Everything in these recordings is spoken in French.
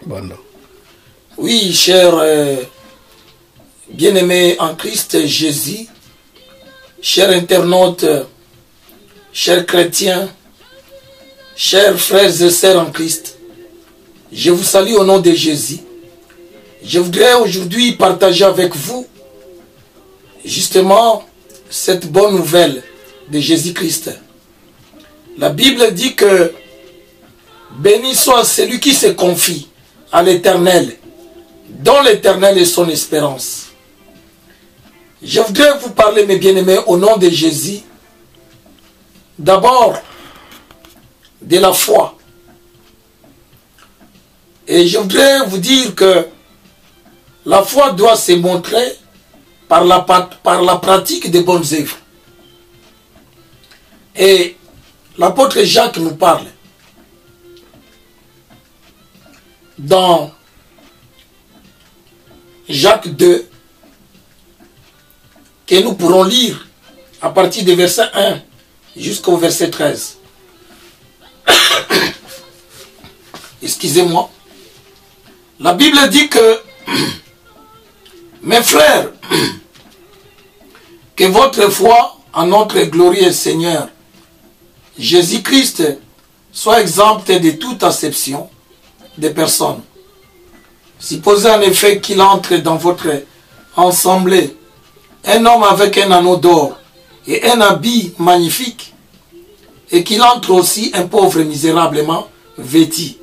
Bon. Oui, chers bien-aimés en Christ Jésus, chers internautes, chers chrétiens, chers frères et sœurs en Christ, je vous salue au nom de Jésus. Je voudrais aujourd'hui partager avec vous justement cette bonne nouvelle de Jésus-Christ. La Bible dit que béni soit celui qui se confie à l'Éternel, dont l'Éternel est son espérance. Je voudrais vous parler, mes bien-aimés, au nom de Jésus, d'abord de la foi. Et je voudrais vous dire que la foi doit se montrer par la pratique des bonnes œuvres. Et l'apôtre Jacques nous parle dans Jacques 2, que nous pourrons lire à partir du verset 1 jusqu'au verset 13. Excusez-moi. La Bible dit que, mes frères, que votre foi en notre glorieux Seigneur Jésus-Christ soit exempte de toute acception des personnes. Supposez en effet qu'il entre dans votre assemblée un homme avec un anneau d'or et un habit magnifique, et qu'il entre aussi un pauvre misérablement vêtu.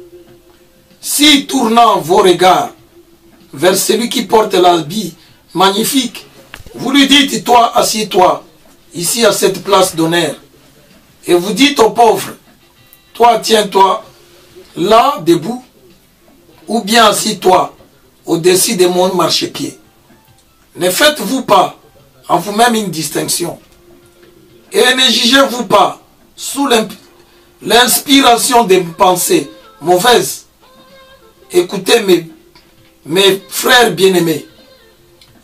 Si tournant vos regards vers celui qui porte l'habit magnifique, vous lui dites, toi, assieds-toi ici à cette place d'honneur, et vous dites au pauvre, toi, tiens-toi là, debout, ou bien assis-toi au-dessus de mon marchepied. Ne faites-vous pas en vous-même une distinction, et ne jugez-vous pas sous l'inspiration des pensées mauvaises. Écoutez mes frères bien-aimés,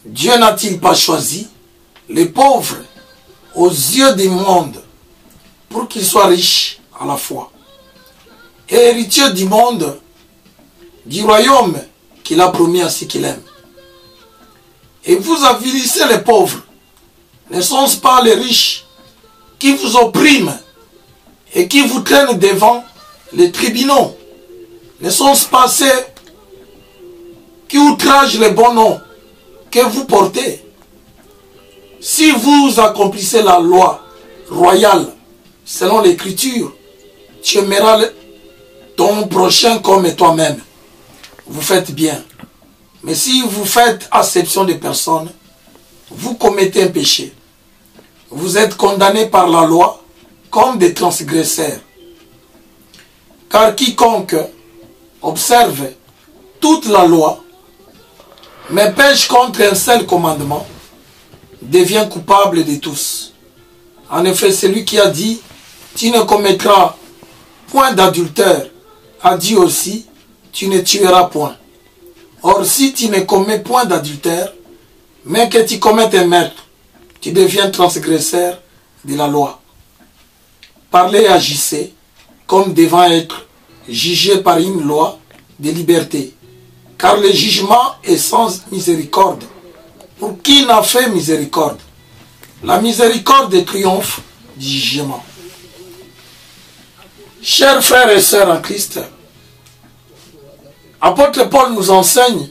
Dieu n'a-t-il pas choisi les pauvres aux yeux du monde pour qu'ils soient riches à la foi et héritiers du monde, du royaume qu'il a promis à ceux qu'il aime? Et vous avilissez les pauvres. Ne sont-ce pas les riches qui vous oppriment et qui vous traînent devant les tribunaux? Ne sont-ce pas ceux qui outragent le bon nom que vous portez? Si vous accomplissez la loi royale selon l'écriture, tu aimeras ton prochain comme toi-même. Vous faites bien. Mais si vous faites acception des personnes, vous commettez un péché. Vous êtes condamnés par la loi comme des transgresseurs. Car quiconque observe toute la loi, mais pêche contre un seul commandement, devient coupable de tous. En effet, celui qui a dit, tu ne commettras point d'adultère, a dit aussi, tu ne tueras point. Or, si tu ne commets point d'adultère, mais que tu commettes un meurtre, tu deviens transgresseur de la loi. Parlez et agissez comme devant être jugé par une loi de liberté. Car le jugement est sans miséricorde pour qui n'a fait miséricorde. La miséricorde triomphe du jugement. Chers frères et sœurs en Christ, apôtre Paul nous enseigne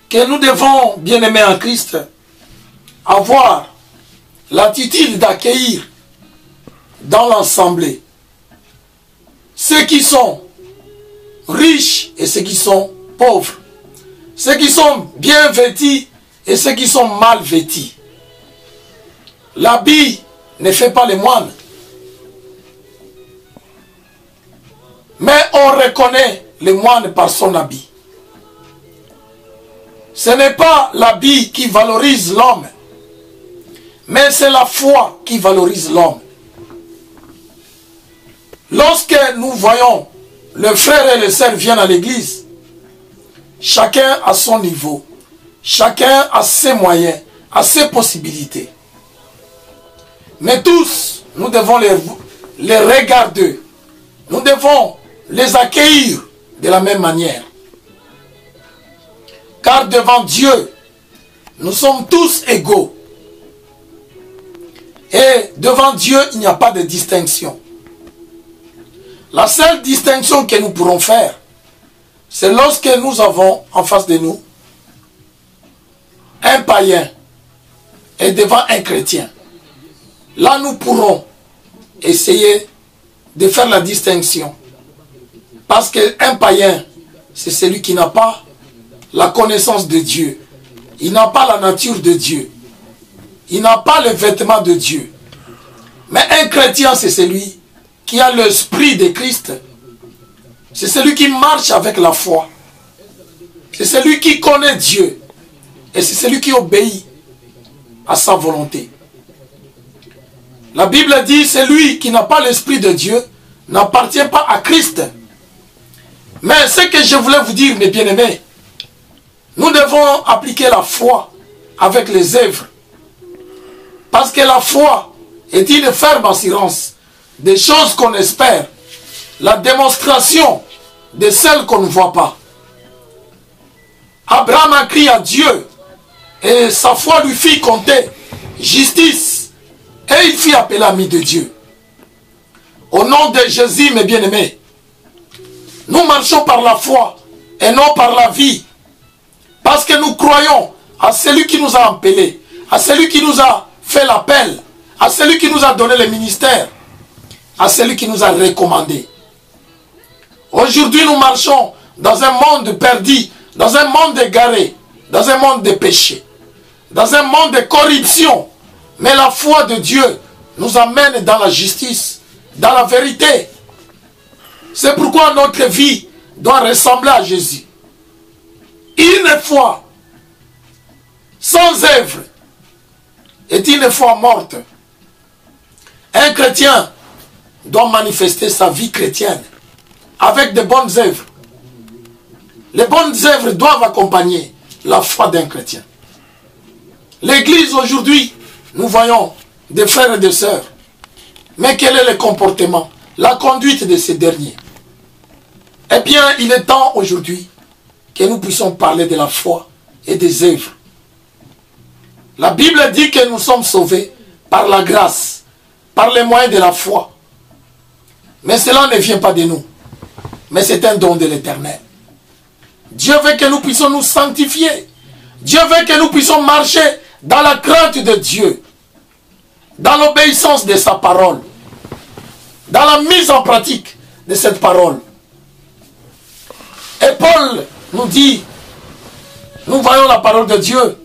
que nous devons, bien-aimés en Christ, avoir l'attitude d'accueillir dans l'assemblée ceux qui sont riches et ceux qui sont pauvres, ceux qui sont bien vêtus et ceux qui sont mal vêtus. L'habit ne fait pas les moines, mais on reconnaît le moine par son habit. Ce n'est pas l'habit qui valorise l'homme, mais c'est la foi qui valorise l'homme. Lorsque nous voyons le frère et les sœurs viennent à l'église, chacun à son niveau, chacun a ses moyens, a ses possibilités. Mais tous, nous devons les regarder. Nous devons les accueillir de la même manière. Car devant Dieu, nous sommes tous égaux. Et devant Dieu, il n'y a pas de distinction. La seule distinction que nous pourrons faire, c'est lorsque nous avons en face de nous un païen et devant un chrétien. Là, nous pourrons essayer de faire la distinction. Parce qu'un païen, c'est celui qui n'a pas la connaissance de Dieu. Il n'a pas la nature de Dieu. Il n'a pas le vêtement de Dieu. Mais un chrétien, c'est celui qui a l'esprit de Christ. C'est celui qui marche avec la foi. C'est celui qui connaît Dieu. Et c'est celui qui obéit à sa volonté. La Bible dit, celui qui n'a pas l'esprit de Dieu n'appartient pas à Christ. Mais ce que je voulais vous dire, mes bien-aimés, nous devons appliquer la foi avec les œuvres. Parce que la foi est une ferme assurance des choses qu'on espère, la démonstration de celles qu'on ne voit pas. Abraham a crié à Dieu et sa foi lui fit compter justice et il fit appeler l'ami de Dieu. Au nom de Jésus, mes bien-aimés, nous marchons par la foi et non par la vie. Parce que nous croyons à celui qui nous a appelés, à celui qui nous a fait l'appel, à celui qui nous a donné le ministère, à celui qui nous a recommandé. Aujourd'hui, nous marchons dans un monde perdu, dans un monde égaré, dans un monde de péché, dans un monde de corruption. Mais la foi de Dieu nous amène dans la justice, dans la vérité. C'est pourquoi notre vie doit ressembler à Jésus. Une foi sans œuvre est une foi morte. Un chrétien doit manifester sa vie chrétienne avec de bonnes œuvres. Les bonnes œuvres doivent accompagner la foi d'un chrétien. L'église aujourd'hui, nous voyons des frères et des sœurs. Mais quel est le comportement, la conduite de ces derniers? Eh bien, il est temps aujourd'hui que nous puissions parler de la foi et des œuvres. La Bible dit que nous sommes sauvés par la grâce, par les moyens de la foi. Mais cela ne vient pas de nous, mais c'est un don de l'Éternel. Dieu veut que nous puissions nous sanctifier. Dieu veut que nous puissions marcher dans la crainte de Dieu, dans l'obéissance de sa parole, dans la mise en pratique de cette parole. Et Paul nous dit, nous voyons la parole de Dieu,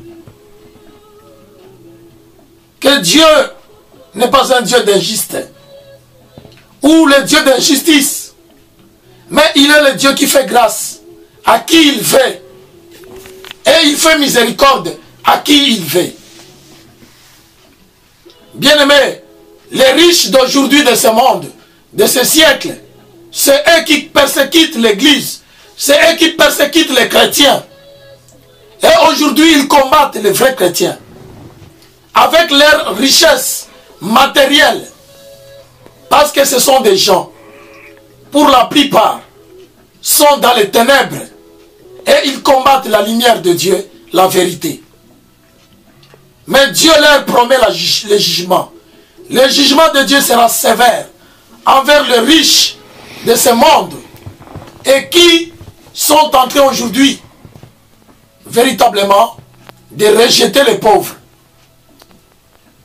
que Dieu n'est pas un Dieu d'injuste, ou le Dieu d'injustice, mais il est le Dieu qui fait grâce à qui il veut, et il fait miséricorde à qui il veut. Bien-aimés, les riches d'aujourd'hui de ce monde, de ce siècle, c'est eux qui persécutent l'Église, c'est eux qui persécutent les chrétiens. Et aujourd'hui, ils combattent les vrais chrétiens. Avec leur richesse matérielle. Parce que ce sont des gens, pour la plupart, sont dans les ténèbres. Et ils combattent la lumière de Dieu, la vérité. Mais Dieu leur promet le jugement. Le jugement de Dieu sera sévère envers les riches de ce monde. Et qui sont en train aujourd'hui, véritablement, de rejeter les pauvres.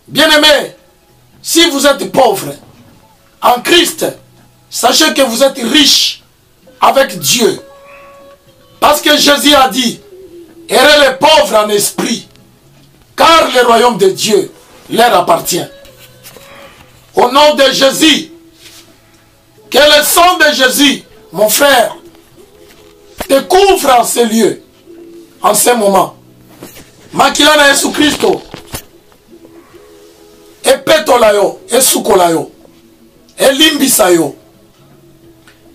Bien-aimés, si vous êtes pauvre en Christ, sachez que vous êtes riche avec Dieu. Parce que Jésus a dit, errez les pauvres en esprit, car le royaume de Dieu leur appartient. Au nom de Jésus, que le sang de Jésus, mon frère, te couvre en ce lieu, en ce moment. Makila na Yesu Christo, epetolayo, esukolayo, elimbisayo.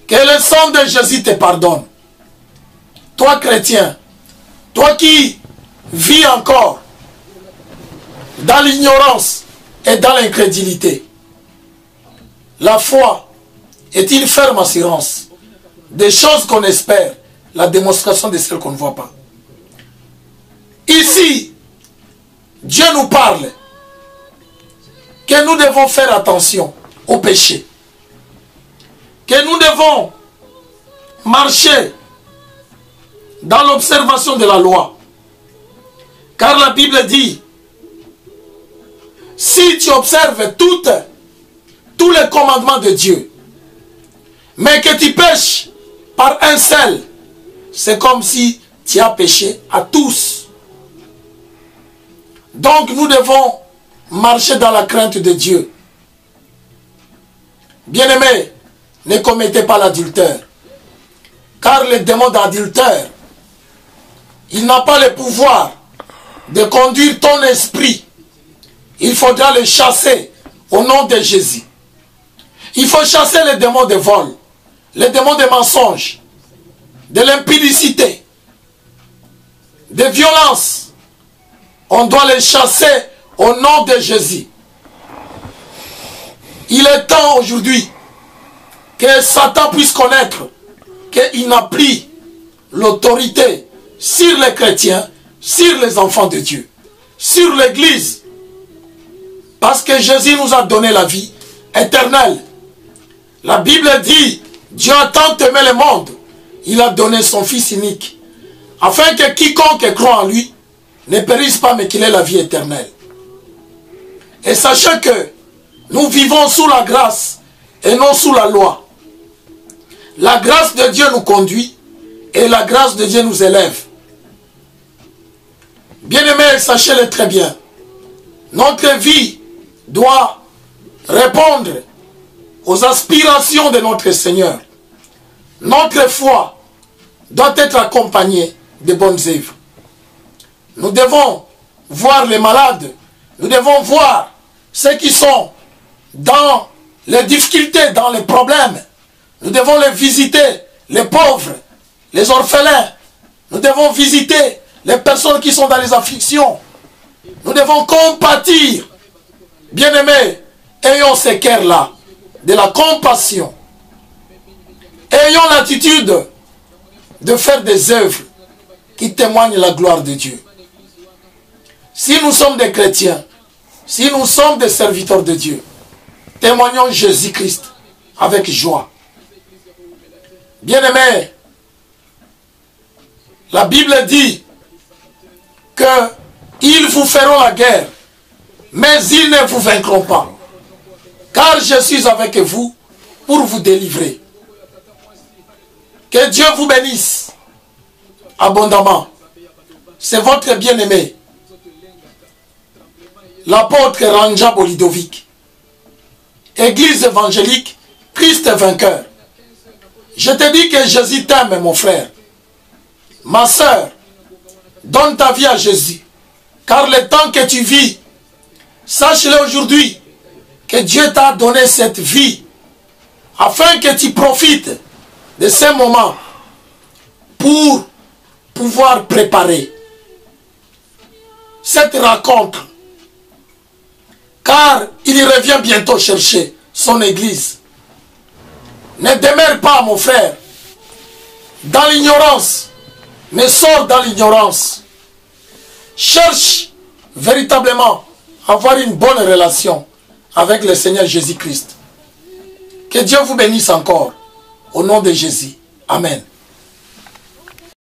Que le sang de Jésus te pardonne. Toi chrétien, toi qui vis encore dans l'ignorance et dans l'incrédulité, la foi est une ferme assurance des choses qu'on espère, la démonstration de celles qu'on ne voit pas. Ici, Dieu nous parle que nous devons faire attention au péché, que nous devons marcher dans l'observation de la loi. Car la Bible dit, si tu observes tous les commandements de Dieu, mais que tu pêches par un seul, c'est comme si tu as péché à tous. Donc nous devons marcher dans la crainte de Dieu. Bien-aimés, ne commettez pas l'adultère. Car le démon d'adultère, il n'a pas le pouvoir de conduire ton esprit. Il faudra le chasser au nom de Jésus. Il faut chasser les démons de vol, les démons de mensonge, de l'impudicité, de violence. On doit les chasser au nom de Jésus. Il est temps aujourd'hui que Satan puisse connaître qu'il n'a plus l'autorité sur les chrétiens, sur les enfants de Dieu, sur l'Église. Parce que Jésus nous a donné la vie éternelle. La Bible dit, Dieu a tant aimé le monde, il a donné son Fils unique, afin que quiconque croit en lui ne périsse pas, mais qu'il ait la vie éternelle. Et sachez que nous vivons sous la grâce et non sous la loi. La grâce de Dieu nous conduit et la grâce de Dieu nous élève. Bien-aimés, sachez-le très bien. Notre vie doit répondre aux aspirations de notre Seigneur. Notre foi doit être accompagnée de bonnes œuvres. Nous devons voir les malades. Nous devons voir ceux qui sont dans les difficultés, dans les problèmes. Nous devons les visiter, les pauvres, les orphelins. Nous devons visiter les personnes qui sont dans les afflictions. Nous devons compatir. Bien-aimés, ayons ce cœur-là, de la compassion. Ayons l'attitude de faire des œuvres qui témoignent la gloire de Dieu. Si nous sommes des chrétiens, si nous sommes des serviteurs de Dieu, témoignons Jésus-Christ avec joie. Bien-aimés, la Bible dit qu'ils vous feront la guerre, mais ils ne vous vaincront pas. Car je suis avec vous pour vous délivrer. Que Dieu vous bénisse abondamment. C'est votre bien-aimé, l'apôtre Ranja Bolidovic, Église évangélique, Christ vainqueur. Je te dis que Jésus t'aime, mon frère. Ma soeur, donne ta vie à Jésus. Car le temps que tu vis, sache-le aujourd'hui, que Dieu t'a donné cette vie, afin que tu profites de ces moments pour pouvoir préparer cette rencontre. Car il revient bientôt chercher son église. Ne demeure pas, mon frère, dans l'ignorance, mais sors dans l'ignorance. Cherche véritablement à avoir une bonne relation avec le Seigneur Jésus-Christ. Que Dieu vous bénisse encore, au nom de Jésus. Amen.